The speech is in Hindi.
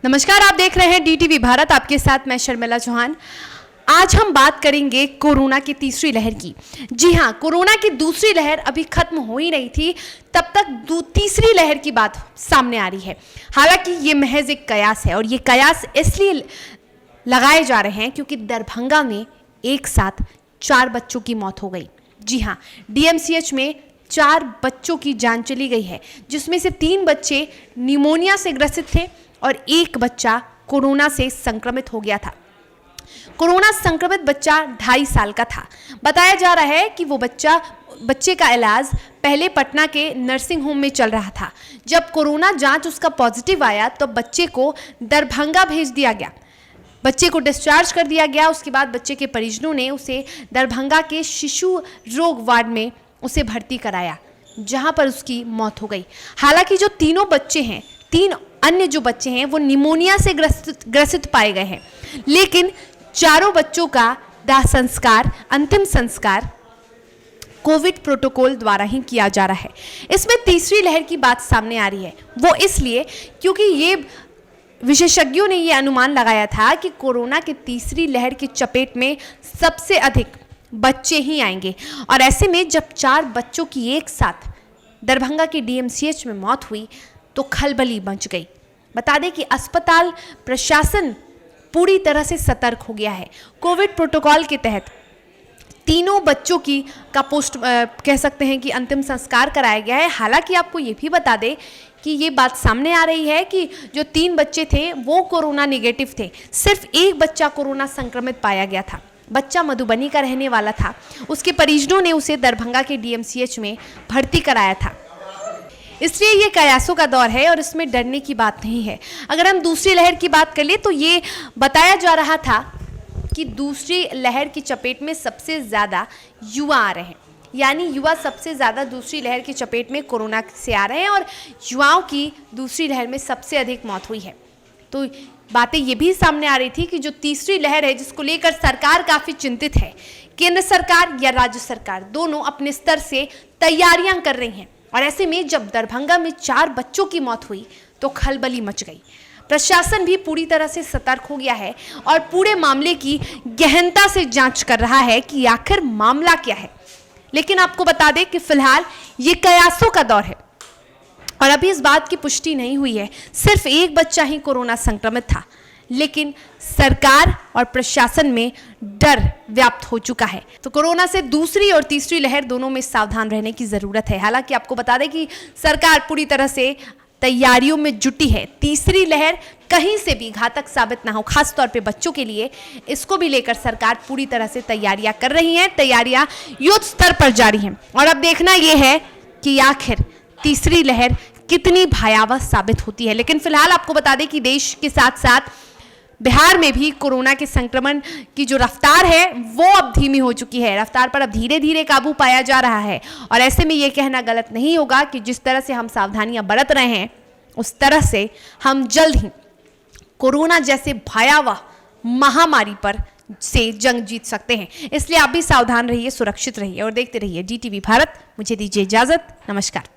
नमस्कार, आप देख रहे हैं डीटीवी भारत। आपके साथ मैं शर्मिला चौहान। आज हम बात करेंगे कोरोना की तीसरी लहर की। जी हाँ, कोरोना की दूसरी लहर अभी खत्म हो ही नहीं थी, तब तक तीसरी लहर की बात सामने आ रही है। हालांकि ये महज एक कयास है और ये कयास इसलिए लगाए जा रहे हैं क्योंकि दरभंगा में एक साथ 4 बच्चों की मौत हो गई। जी हाँ, डीएमसीएच में 4 बच्चों की जान चली गई है, जिसमें से 3 बच्चे निमोनिया से ग्रसित थे और 1 बच्चा कोरोना से संक्रमित हो गया था। कोरोना संक्रमित बच्चा 2.5 साल का था। बताया जा रहा है कि वो बच्चे का इलाज पहले पटना के नर्सिंग होम में चल रहा था। जब कोरोना जांच उसका पॉजिटिव आया तो बच्चे को दरभंगा भेज दिया गया। बच्चे को डिस्चार्ज कर दिया गया। उसके बाद बच्चे के परिजनों ने उसे दरभंगा के शिशु रोग वार्ड में उसे भर्ती कराया, जहां पर उसकी मौत हो गई। हालांकि जो तीनों बच्चे हैं, 3 अन्य जो बच्चे हैं वो निमोनिया से ग्रसित पाए गए हैं, लेकिन चारों बच्चों का दाह संस्कार, अंतिम संस्कार कोविड प्रोटोकॉल द्वारा ही किया जा रहा है। इसमें तीसरी लहर की बात सामने आ रही है, वो इसलिए क्योंकि ये विशेषज्ञों ने ये अनुमान लगाया था कि कोरोना की तीसरी लहर की चपेट में सबसे अधिक बच्चे ही आएंगे। और ऐसे में जब 4 बच्चों की एक साथ दरभंगा के डीएमसीएच में मौत हुई तो खलबली मच गई। बता दें कि अस्पताल प्रशासन पूरी तरह से सतर्क हो गया है। कोविड प्रोटोकॉल के तहत तीनों बच्चों का कह सकते हैं कि अंतिम संस्कार कराया गया है। हालांकि आपको ये भी बता दें कि ये बात सामने आ रही है कि जो 3 बच्चे थे वो कोरोना निगेटिव थे, सिर्फ 1 बच्चा कोरोना संक्रमित पाया गया था। बच्चा मधुबनी का रहने वाला था। उसके परिजनों ने उसे दरभंगा के डीएमसीएच में भर्ती कराया था। इसलिए ये कयासों का दौर है और इसमें डरने की बात नहीं है। अगर हम दूसरी लहर की बात कर ले तो ये बताया जा रहा था कि दूसरी लहर की चपेट में सबसे ज़्यादा युवा आ रहे हैं, यानी युवा सबसे ज़्यादा दूसरी लहर की चपेट में कोरोना से आ रहे हैं और युवाओं की दूसरी लहर में सबसे अधिक मौत हुई है। तो बातें ये भी सामने आ रही थी कि जो तीसरी लहर है, जिसको लेकर सरकार काफ़ी चिंतित है, केंद्र सरकार या राज्य सरकार दोनों अपने स्तर से तैयारियां कर रही हैं। और ऐसे में जब दरभंगा में 4 बच्चों की मौत हुई तो खलबली मच गई। प्रशासन भी पूरी तरह से सतर्क हो गया है और पूरे मामले की गहनता से जांच कर रहा है कि आखिर मामला क्या है। लेकिन आपको बता दें कि फिलहाल ये कयासों का दौर है और अभी इस बात की पुष्टि नहीं हुई है। सिर्फ 1 बच्चा ही कोरोना संक्रमित था, लेकिन सरकार और प्रशासन में डर व्याप्त हो चुका है। तो कोरोना से दूसरी और तीसरी लहर दोनों में सावधान रहने की जरूरत है। हालांकि आपको बता दें कि सरकार पूरी तरह से तैयारियों में जुटी है। तीसरी लहर कहीं से भी घातक साबित ना हो, खास तौर पे बच्चों के लिए, इसको भी लेकर सरकार पूरी तरह से तैयारियां कर रही है। तैयारियां युद्ध स्तर पर जारी हैं और अब देखना यह है कि आखिर तीसरी लहर कितनी भयावह साबित होती है। लेकिन फिलहाल आपको बता दें कि देश के साथ साथ बिहार में भी कोरोना के संक्रमण की जो रफ्तार है वो अब धीमी हो चुकी है। रफ्तार पर अब धीरे धीरे काबू पाया जा रहा है और ऐसे में ये कहना गलत नहीं होगा कि जिस तरह से हम सावधानियां बरत रहे हैं उस तरह से हम जल्द ही कोरोना जैसे भयावह महामारी पर से जंग जीत सकते हैं। इसलिए आप भी सावधान रहिए, सुरक्षित रहिए और देखते रहिए डीटीवी भारत। मुझे दीजिए इजाजत। नमस्कार।